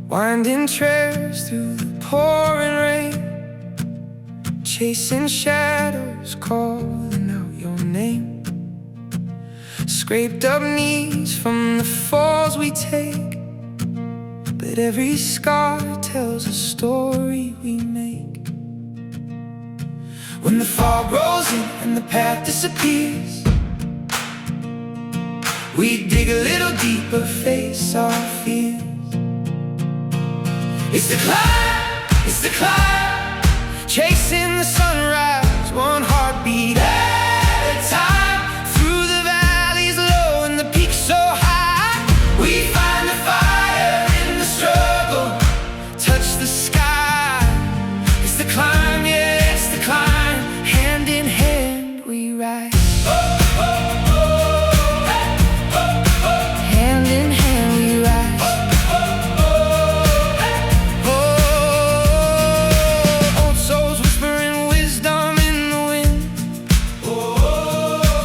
Winding trails through the pouring rain, chasing shadows, calling out your name. Scraped up knees from the falls we take, but every scar tells a story we make. When the fog rolls in and the path disappears, we dig a little deeper, face our fears. It's the climb, chasing the sunrise, one heartbeat at a time. Through the valleys low and the peaks so high, we find the fire in the struggle, touch the sky. It's the climb, yeah, it's the climb. Hand in hand we rise. Hand in hand we rise.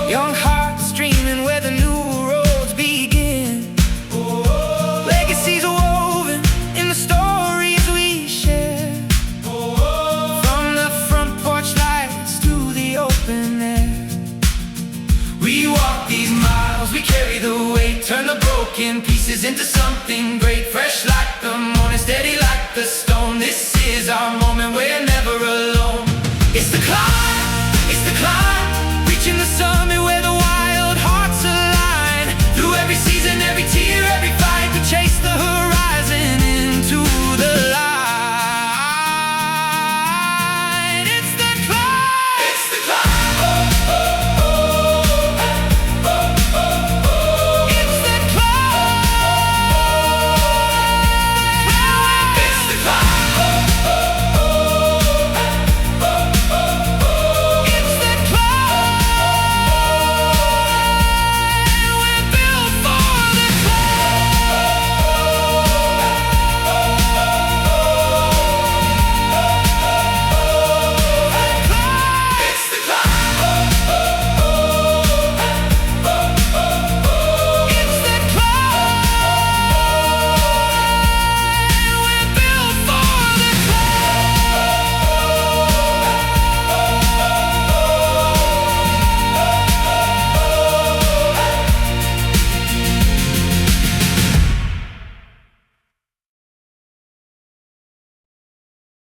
Young hearts dreaming where the new roads begin. Legacies woven in the stories we share. From the front porch lights to the open air, we walk these miles, we carry the weight, turn the broken pieces into something great. Fresh like the morning, steady like the stone, this is our